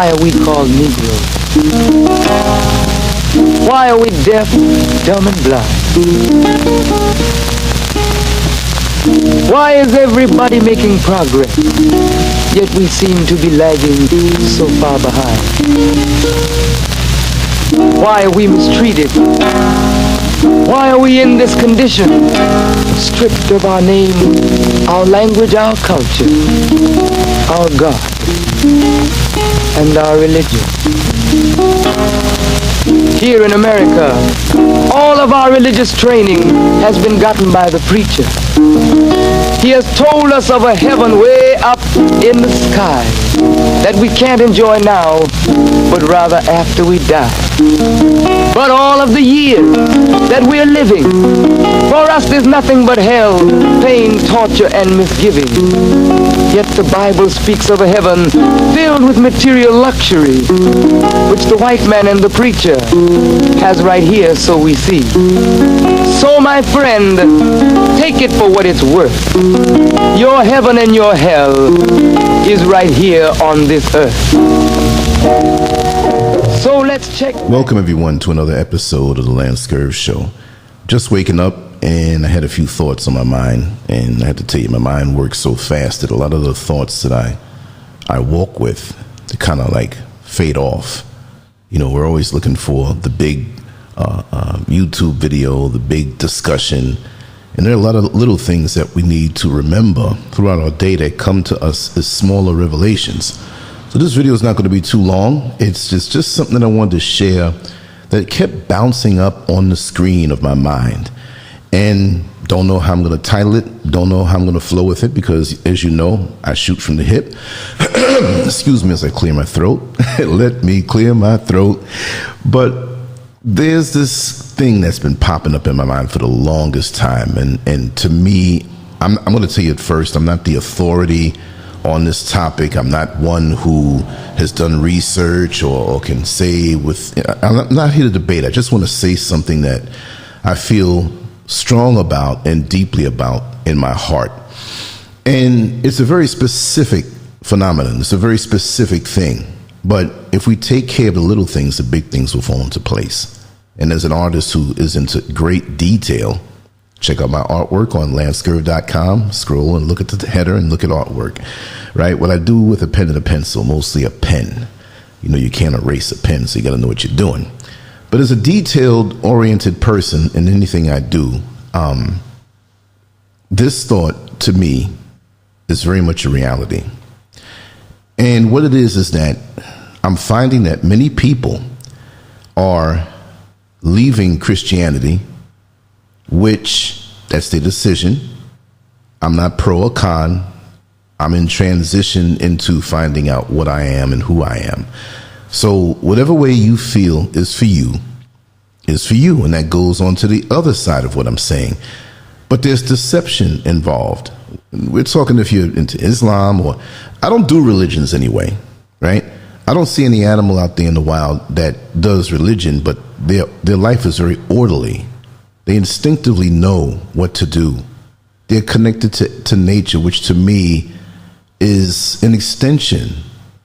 Why are we called Negroes? Why are we deaf, dumb, and blind? Why is everybody making progress, yet we seem to be lagging so far behind? Why are we mistreated? Why are we in this condition? Stripped of our name, our language, our culture, our God, and our religion. Here in America, all of our religious training has been gotten by the preacher. He has told us of a heaven way up in the sky that we can't enjoy now, but rather after we die. But all of the years that we're living, for us there's nothing but hell, pain, torture, and misgiving. Yet the Bible speaks of a heaven filled with material luxury, which the white man and the preacher has right here, so we see. So my friend, take it for what it's worth. Your heaven and your hell is right here on this earth. So let's check. Welcome everyone to another episode of the Lancescurv show. Just waking up and I had a few thoughts on my mind, and I have to tell you, my mind works so fast that a lot of the thoughts that I walk with, they kind of like fade off. You know, we're always looking for the big YouTube video, the big discussion, and there are a lot of little things that we need to remember throughout our day that come to us as smaller revelations. So this video is not going to be too long. It's just something that I wanted to share that kept bouncing up on the screen of my mind. And don't know how I'm going to title it, don't know how I'm going to flow with it, because as you know, I shoot from the hip. Excuse me as I clear my throat. Let me clear my throat. But there's this thing that's been popping up in my mind for the longest time. And to me, I'm going to tell you at first, I'm not the authority on this topic. I'm not one who has done research or can say I'm not here to debate. I just want to say something that I feel strong about and deeply about in my heart. And it's a very specific phenomenon. It's a very specific thing. But if we take care of the little things, the big things will fall into place. And as an artist who is into great detail, check out my artwork on Lancescurv.com. Scroll and look at the header and look at artwork, right? What I do with a pen and a pencil, mostly a pen. You know, you can't erase a pen, so you got to know what you're doing. But as a detailed, oriented person in anything I do, this thought to me is very much a reality. And what it is that I'm finding that many people are leaving Christianity, which that's their decision. I'm not pro or con. I'm in transition into finding out what I am and who I am. So whatever way you feel is for you, and that goes on to the other side of what I'm saying. But there's deception involved. We're talking if you're into Islam, or I don't do religions anyway, right? I don't see any animal out there in the wild that does religion, but their life is very orderly. They instinctively know what to do. They're connected to nature, which to me is an extension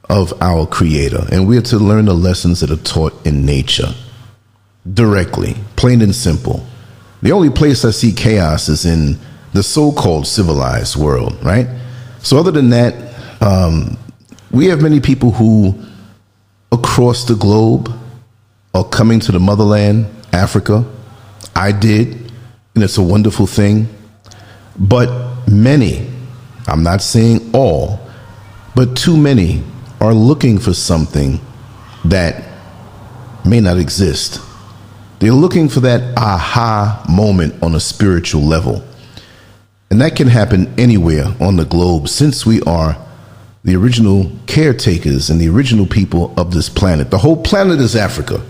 of our Creator. And we're to learn the lessons that are taught in nature directly, plain and simple. The only place I see chaos is in the so-called civilized world, right? So other than that, we have many people who across the globe are coming to the motherland, Africa. I did, and it's a wonderful thing. But many, I'm not saying all, but too many are looking for something that may not exist. They're looking for that aha moment on a spiritual level. And that can happen anywhere on the globe, since we are the original caretakers and the original people of this planet. The whole planet is Africa.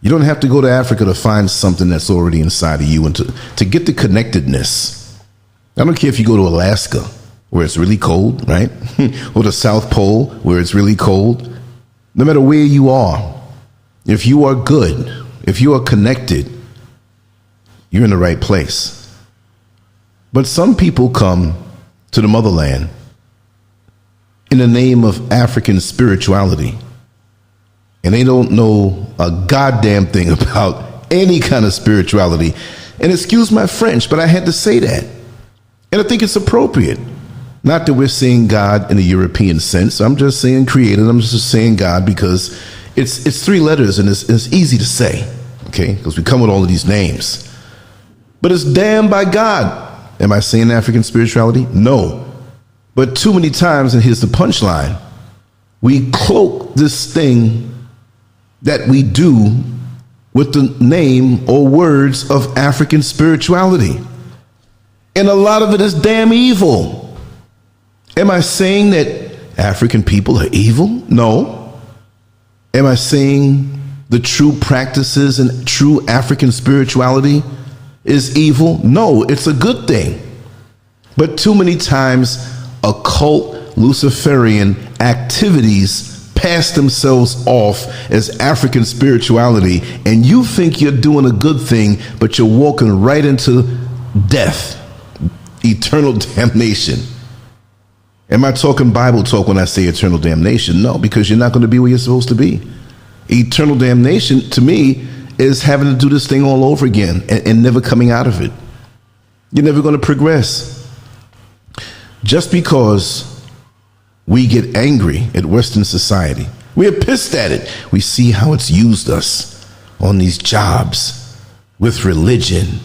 You don't have to go to Africa to find something that's already inside of you and to get the connectedness. I don't care if you go to Alaska, where it's really cold, right? Or the South Pole, where it's really cold. No matter where you are, if you are good, if you are connected, you're in the right place. But some people come to the motherland in the name of African spirituality, and they don't know a goddamn thing about any kind of spirituality. And excuse my French, but I had to say that. And I think it's appropriate. Not that we're saying God in a European sense. I'm just saying created. I'm just saying God because it's three letters and it's easy to say, okay? Because we come with all of these names. But it's damned by God. Am I saying African spirituality? No. But too many times, and here's the punchline, we cloak this thing that we do with the name or words of African spirituality. And a lot of it is damn evil. Am I saying that African people are evil? No. Am I saying the true practices and true African spirituality is evil? No, it's a good thing. But too many times, occult Luciferian activities pass themselves off as African spirituality, and you think you're doing a good thing, but you're walking right into death, eternal damnation. Am I talking Bible talk when I say eternal damnation? No, because you're not going to be where you're supposed to be. Eternal damnation, to me, is having to do this thing all over again and never coming out of it. You're never going to progress. Just because we get angry at Western society, we are pissed at it. We see how it's used us on these jobs with religion,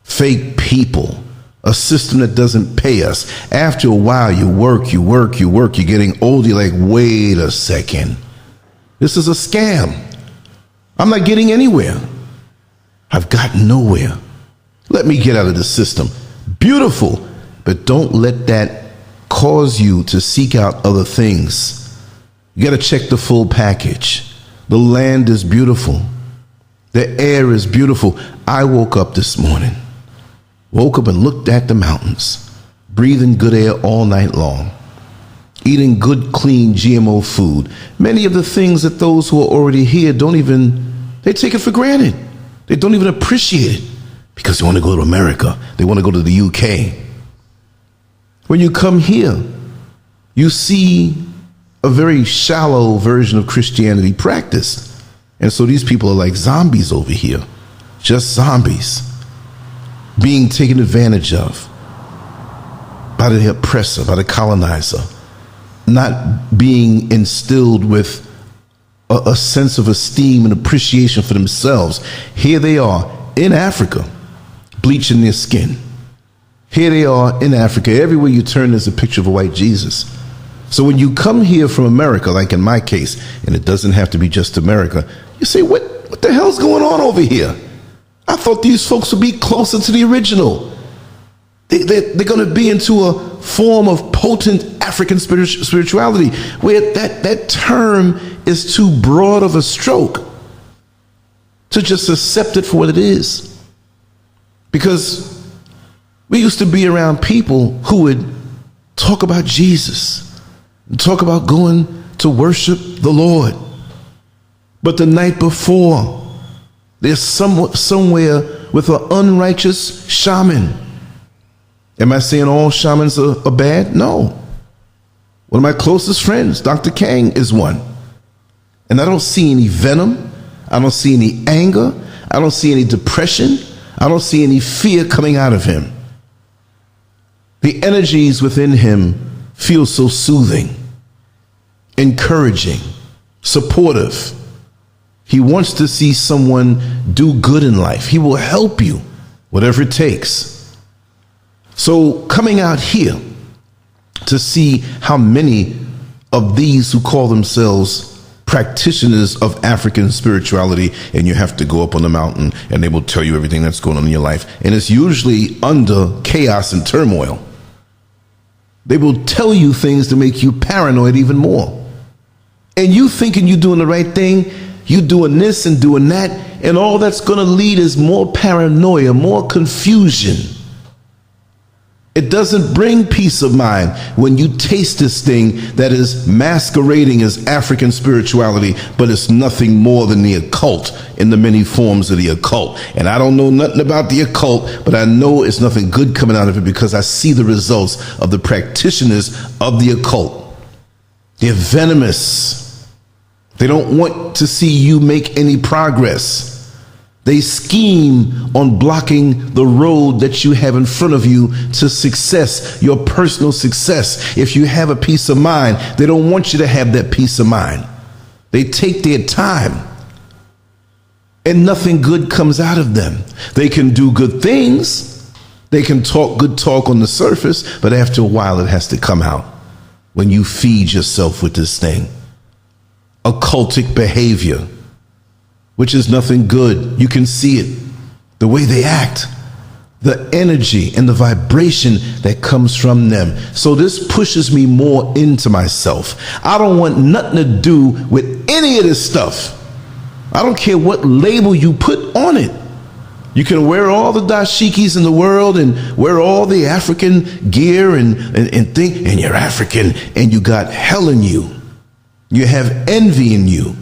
fake people, a system that doesn't pay us. After a while, you work, you're getting old, you're like, wait a second. This is a scam. I'm not getting anywhere. I've gotten nowhere. Let me get out of the system. Beautiful, but don't let that cause you to seek out other things. You got to check the full package. The land is beautiful. The air is beautiful. I woke up this morning. Woke up and looked at the mountains, breathing good air all night long, eating good, clean GMO food. Many of the things that those who are already here they take it for granted. They don't even appreciate it because they want to go to America. They want to go to the UK. When you come here, you see a very shallow version of Christianity practiced. And so these people are like zombies over here, just zombies, being taken advantage of by the oppressor, by the colonizer, not being instilled with a sense of esteem and appreciation for themselves. Here they are in Africa, bleaching their skin. Here they are in Africa. Everywhere you turn, there's a picture of a white Jesus. So when you come here from America, like in my case, and it doesn't have to be just America, you say, what the hell's going on over here? I thought these folks would be closer to the original. They're going to be into a form of potent African spirituality where that term is too broad of a stroke to just accept it for what it is. Because we used to be around people who would talk about Jesus, talk about going to worship the Lord. But the night before, they're somewhere with an unrighteous shaman. Am I saying all shamans are bad? No. One of my closest friends, Dr. Kang, is one. And I don't see any venom. I don't see any anger. I don't see any depression. I don't see any fear coming out of him. The energies within him feel so soothing, encouraging, supportive. He wants to see someone do good in life. He will help you, whatever it takes. So coming out here to see how many of these who call themselves practitioners of African spirituality, and you have to go up on the mountain and they will tell you everything that's going on in your life. And it's usually under chaos and turmoil. They will tell you things to make you paranoid even more. And you thinking you're doing the right thing, you doing this and doing that, and all that's going to lead is more paranoia, more confusion. It doesn't bring peace of mind when you taste this thing that is masquerading as African spirituality, but it's nothing more than the occult in the many forms of the occult. And I don't know nothing about the occult, but I know it's nothing good coming out of it because I see the results of the practitioners of the occult. They're venomous. They don't want to see you make any progress. They scheme on blocking the road that you have in front of you to success, your personal success. If you have a peace of mind, they don't want you to have that peace of mind. They take their time, and nothing good comes out of them. They can do good things. They can talk good talk on the surface, but after a while it has to come out when you feed yourself with this thing. Occultic behavior, which is nothing good. You can see it, the way they act, the energy and the vibration that comes from them. So this pushes me more into myself. I don't want nothing to do with any of this stuff. I don't care what label you put on it. You can wear all the dashikis in the world and wear all the African gear and think, and you're African and you got hell in you. You have envy in you.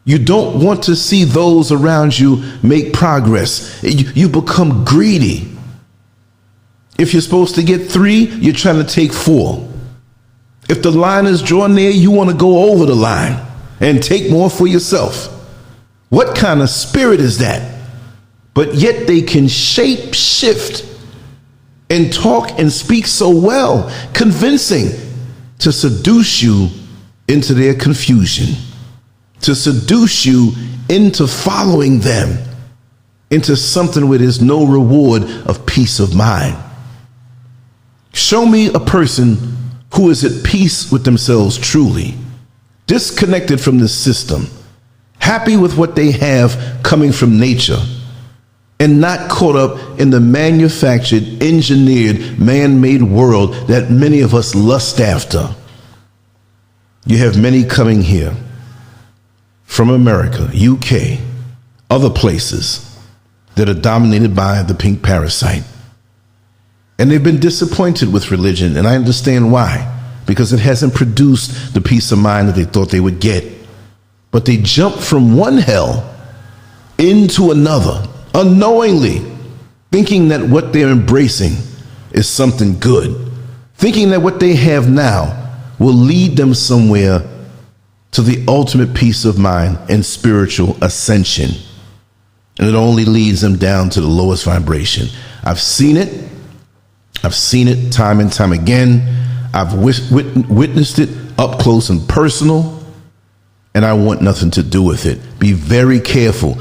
You don't want to see those around you make progress. You become greedy. If you're supposed to get 3, you're trying to take 4. If the line is drawn there, you want to go over the line and take more for yourself. What kind of spirit is that? But yet they can shape shift and talk and speak so well, convincing, to seduce you into their confusion, to seduce you into following them, into something where there's no reward of peace of mind. Show me a person who is at peace with themselves truly, disconnected from the system, happy with what they have coming from nature, and not caught up in the manufactured, engineered, man-made world that many of us lust after. You have many coming here from America, UK, other places that are dominated by the pink parasite. And they've been disappointed with religion, and I understand why, because it hasn't produced the peace of mind that they thought they would get. But they jump from one hell into another, unknowingly, thinking that what they're embracing is something good, thinking that what they have now will lead them somewhere to the ultimate peace of mind and spiritual ascension. And it only leads them down to the lowest vibration. I've seen it. I've seen it time and time again. I've witnessed it up close and personal, and I want nothing to do with it. Be very careful.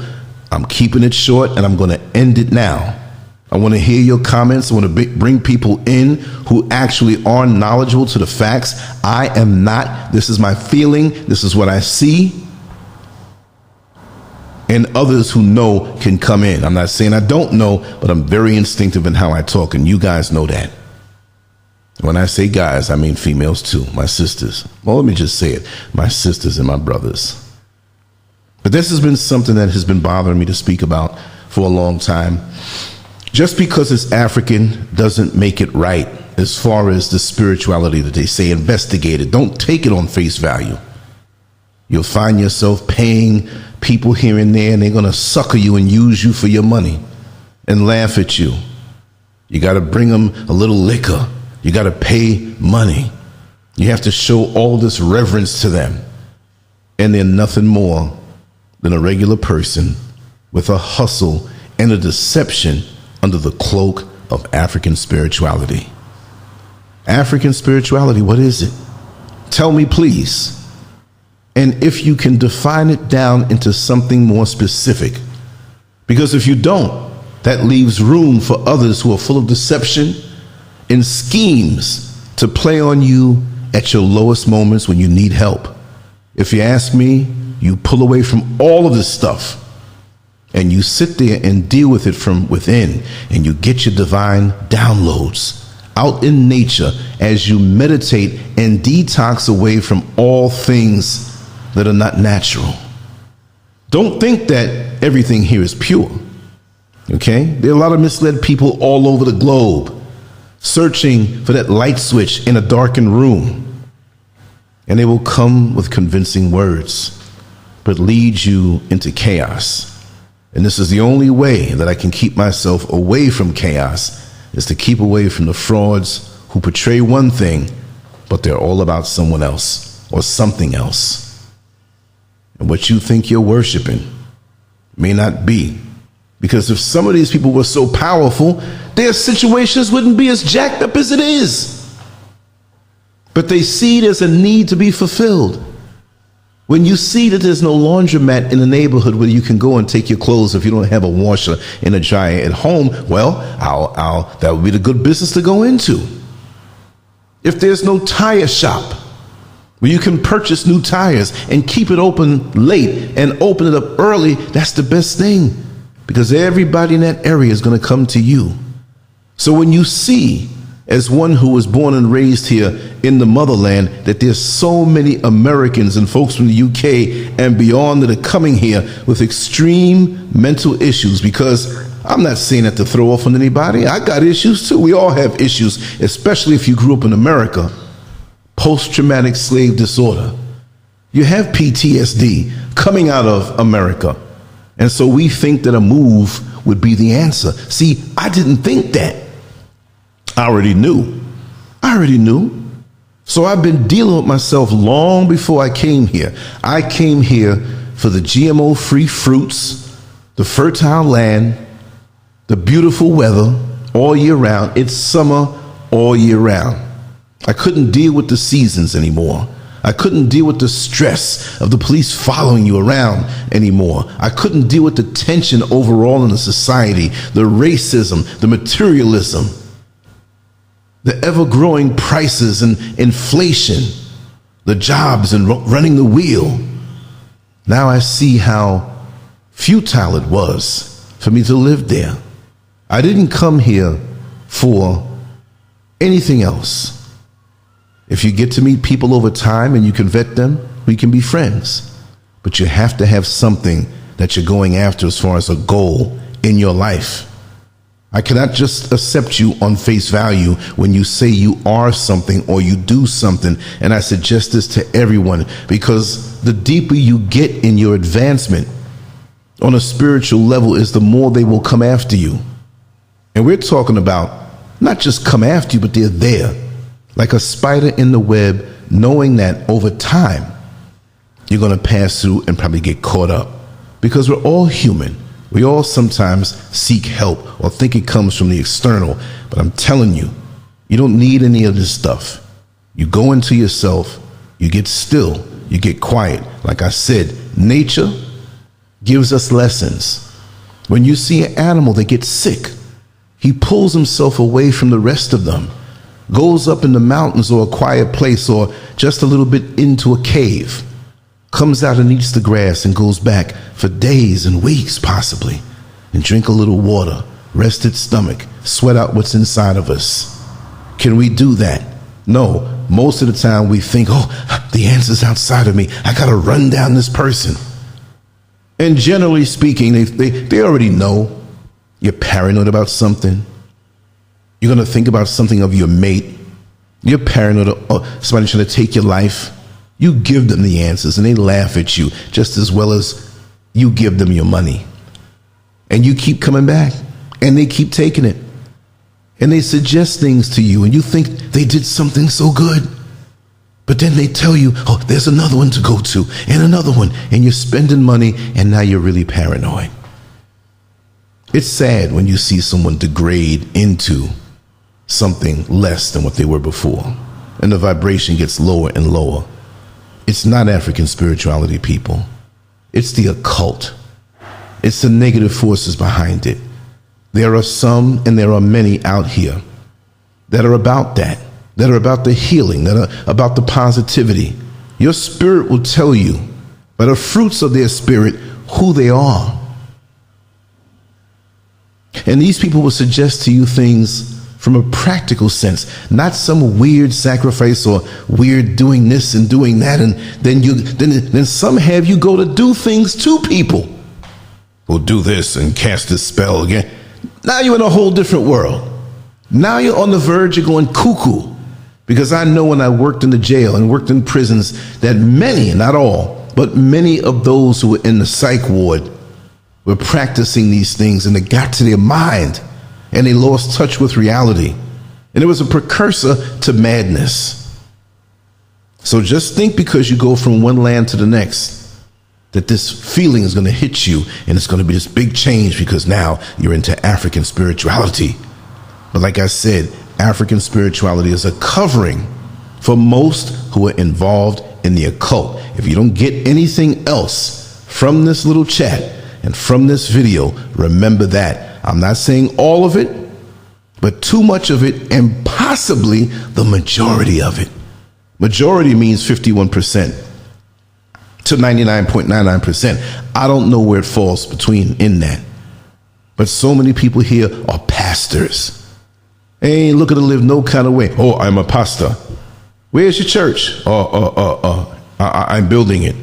I'm keeping it short, and I'm going to end it now. I want to hear your comments. I want to bring people in who actually are knowledgeable to the facts. I am not. This is my feeling. This is what I see. And others who know can come in. I'm not saying I don't know, but I'm very instinctive in how I talk, and you guys know that. When I say guys, I mean females too, my sisters. Well, let me just say it, my sisters and my brothers. But this has been something that has been bothering me to speak about for a long time. Just because it's African doesn't make it right as far as the spirituality that they say. Investigate it. Don't take it on face value. You'll find yourself paying people here and there, and they're going to sucker you and use you for your money and laugh at you. You got to bring them a little liquor. You got to pay money. You have to show all this reverence to them. And they're nothing more than a regular person with a hustle and a deception under the cloak of African spirituality. African spirituality, what is it? Tell me, please. And if you can define it down into something more specific. Because if you don't, that leaves room for others who are full of deception and schemes to play on you at your lowest moments when you need help. If you ask me, you pull away from all of this stuff and you sit there and deal with it from within, and you get your divine downloads out in nature as you meditate and detox away from all things that are not natural. Don't think that everything here is pure. Okay? There are a lot of misled people all over the globe searching for that light switch in a darkened room. And they will come with convincing words, but lead you into chaos. And this is the only way that I can keep myself away from chaos, is to keep away from the frauds who portray one thing, but they're all about someone else or something else. And what you think you're worshiping may not be. Because if some of these people were so powerful, their situations wouldn't be as jacked up as it is. But they see there's a need to be fulfilled. When you see that there's no laundromat in the neighborhood where you can go and take your clothes if you don't have a washer and a dryer at home, well, that would be the good business to go into. If there's no tire shop where you can purchase new tires and keep it open late and open it up early, that's the best thing, because everybody in that area is going to come to you. So when you see, as one who was born and raised here in the motherland, that there's so many Americans and folks from the UK and beyond that are coming here with extreme mental issues, because I'm not saying that to throw off on anybody. I got issues too. We all have issues, especially if you grew up in America. Post-traumatic slave disorder. You have PTSD coming out of America. And so we think that a move would be the answer. See, I didn't think that. I already knew. So I've been dealing with myself long before I came here. I came here for the GMO-free fruits, the fertile land, the beautiful weather all year round. It's summer all year round. I couldn't deal with the seasons anymore. I couldn't deal with the stress of the police following you around anymore. I couldn't deal with the tension overall in the society, the racism, the materialism, the ever-growing prices and inflation, the jobs and running the wheel. Now I see how futile it was for me to live there. I didn't come here for anything else. If you get to meet people over time and you can vet them, we can be friends. But you have to have something that you're going after as far as a goal in your life. I cannot just accept you on face value when you say you are something or you do something. And I suggest this to everyone, because the deeper you get in your advancement on a spiritual level is the more they will come after you. And we're talking about not just come after you, but they're there like a spider in the web, knowing that over time you're going to pass through and probably get caught up, because we're all human. We all sometimes seek help or think it comes from the external. But I'm telling you, you don't need any of this stuff. You go into yourself, you get still, you get quiet. Like I said, nature gives us lessons. When you see an animal that gets sick, he pulls himself away from the rest of them, goes up in the mountains or a quiet place or just a little bit into a cave, comes out and eats the grass and goes back for days and weeks possibly, and drink a little water, rest its stomach, sweat out what's inside of us. Can we do that? No. Most of the time we think, oh, the answer's outside of me. I got to run down this person. And generally speaking, they already know you're paranoid about something. You're going to think about something of your mate. You're paranoid of somebody trying to take your life. You give them the answers and they laugh at you just as well as you give them your money. And you keep coming back and they keep taking it. And they suggest things to you and you think they did something so good. But then they tell you, oh, there's another one to go to and another one. And you're spending money and now you're really paranoid. It's sad when you see someone degrade into something less than what they were before. And the vibration gets lower and lower. It's not African spirituality, people. It's the occult. It's the negative forces behind it. There are some and there are many out here that are about that are about the healing, that are about the positivity. Your spirit will tell you by the fruits of their spirit who they are. And these people will suggest to you things from a practical sense, not some weird sacrifice or weird doing this and doing that, and then some have you go to do things to people. Well, do this and cast this spell again. Now you're in a whole different world. Now you're on the verge of going cuckoo, because I know when I worked in the jail and worked in prisons that many, not all, but many of those who were in the psych ward were practicing these things, and it got to their mind and they lost touch with reality. And it was a precursor to madness. So just think, because you go from one land to the next, that this feeling is going to hit you and it's going to be this big change because now you're into African spirituality. But like I said, African spirituality is a covering for most who are involved in the occult. If you don't get anything else from this little chat and from this video, remember that. I'm not saying all of it, but too much of it, and possibly the majority of it. Majority means 51% to 99.99%. I don't know where it falls between in that. But so many people here are pastors. They ain't looking to live no kind of way. Oh, I'm a pastor. Where's your church? I'm building it.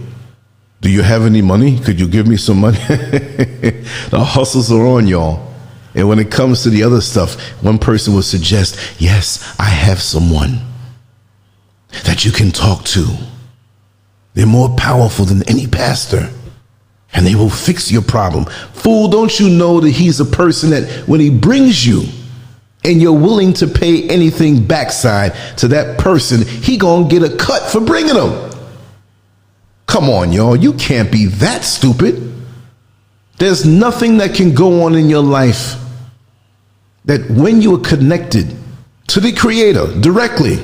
Do you have any money? Could you give me some money? The hustles are on, y'all. And when it comes to the other stuff, one person will suggest, yes, I have someone that you can talk to. They're more powerful than any pastor, and they will fix your problem. Fool, don't you know that he's a person that when he brings you and you're willing to pay anything backside to that person, he gonna get a cut for bringing them. Come on, y'all, you can't be that stupid. There's nothing that can go on in your life that when you are connected to the Creator directly,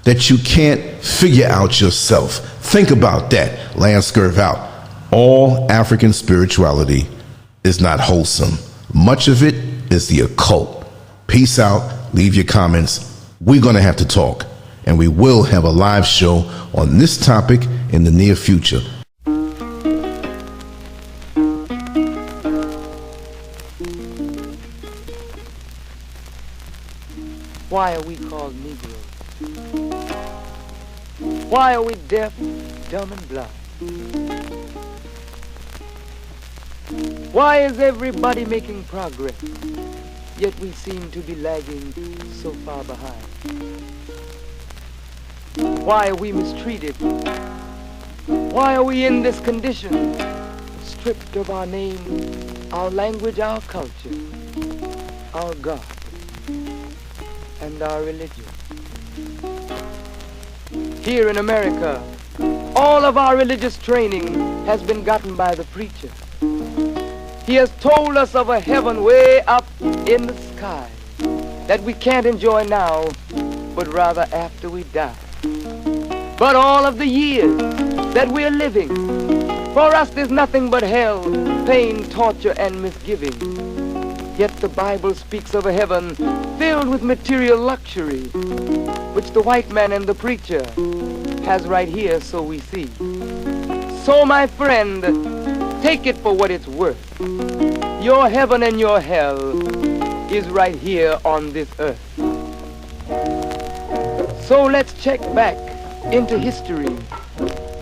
that you can't figure out yourself. Think about that. Lancescurv out. All African spirituality is not wholesome. Much of it is the occult. Peace out. Leave your comments. We're going to have to talk, and we will have a live show on this topic in the near future. Why are we called Negroes? Why are we deaf, dumb, and blind? Why is everybody making progress, yet we seem to be lagging so far behind? Why are we mistreated? Why are we in this condition, stripped of our name, our language, our culture, our God, and our religion? Here in America, all of our religious training has been gotten by the preacher. He has told us of a heaven way up in the sky that we can't enjoy now, but rather after we die. But all of the years that we're living, for us there's nothing but hell, pain, torture, and misgiving. Yet the Bible speaks of a heaven filled with material luxury, which the white man and the preacher has right here, so we see. So my friend, take it for what it's worth. Your heaven and your hell is right here on this earth. So let's check back into history,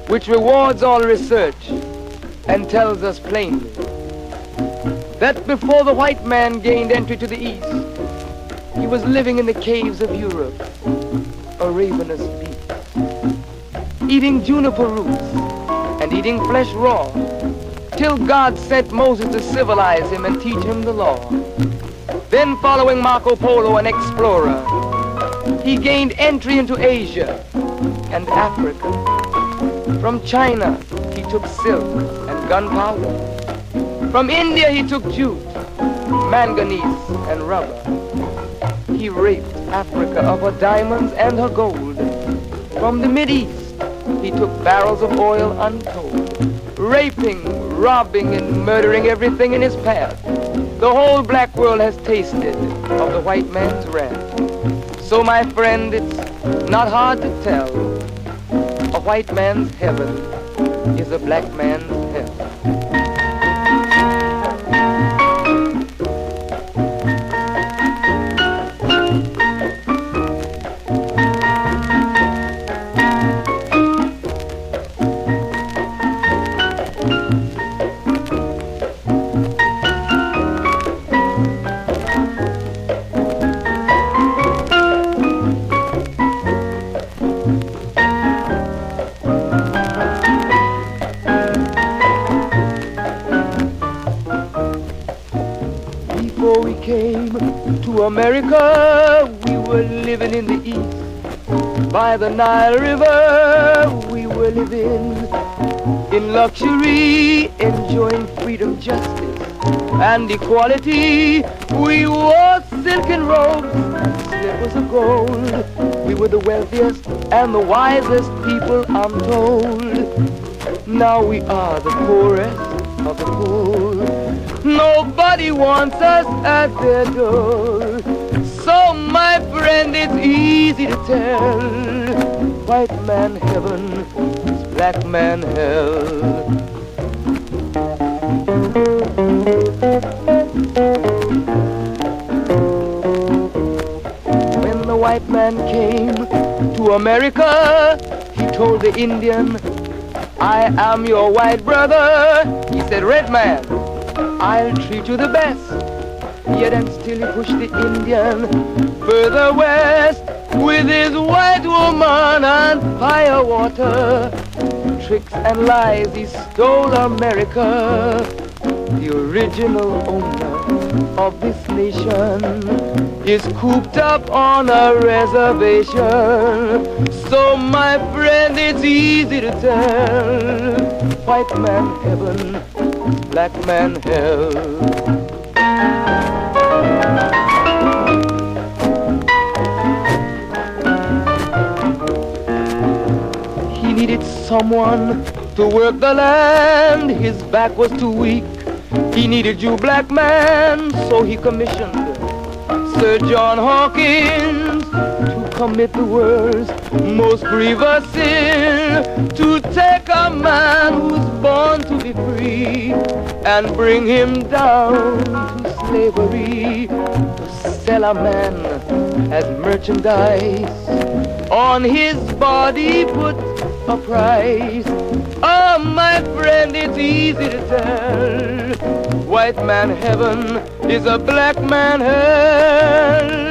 which rewards all research and tells us plainly that before the white man gained entry to the East, he was living in the caves of Europe, a ravenous beast, eating juniper roots and eating flesh raw, till God sent Moses to civilize him and teach him the law. Then following Marco Polo, an explorer, he gained entry into Asia and Africa. From China, he took silk and gunpowder. From India, he took jute, manganese, and rubber. He raped Africa of her diamonds and her gold. From the Mideast, he took barrels of oil untold, raping, robbing, and murdering everything in his path. The whole black world has tasted of the white man's wrath. So, my friend, it's not hard to tell. A white man's heaven is a black man's hell. America, we were living in the East, by the Nile River, we were living in luxury, enjoying freedom, justice, and equality. We wore silken robes, slippers of gold. We were the wealthiest and the wisest people, I'm told. Now we are the poorest of the poor. Nobody wants us at their door. So my friend, it's easy to tell. White man heaven, black man hell. When the white man came to America, he told the Indian, I am your white brother. He said, red man, I'll treat you the best. Yet and still he pushed the Indian further west with his white woman and fire water. Tricks and lies, he stole America. The original owner of this nation is cooped up on a reservation. So my friend, it's easy to tell. White man heaven, black man hell. He needed someone to work the land. His back was too weak. He needed you, black man, so he commissioned Sir John Hawkins to commit the world's most grievous sin, to take a man who's born to be free and bring him down to slavery, to sell a man as merchandise, on his body put a price. Oh, my friend, it's easy to tell. White man heaven is a black man hell.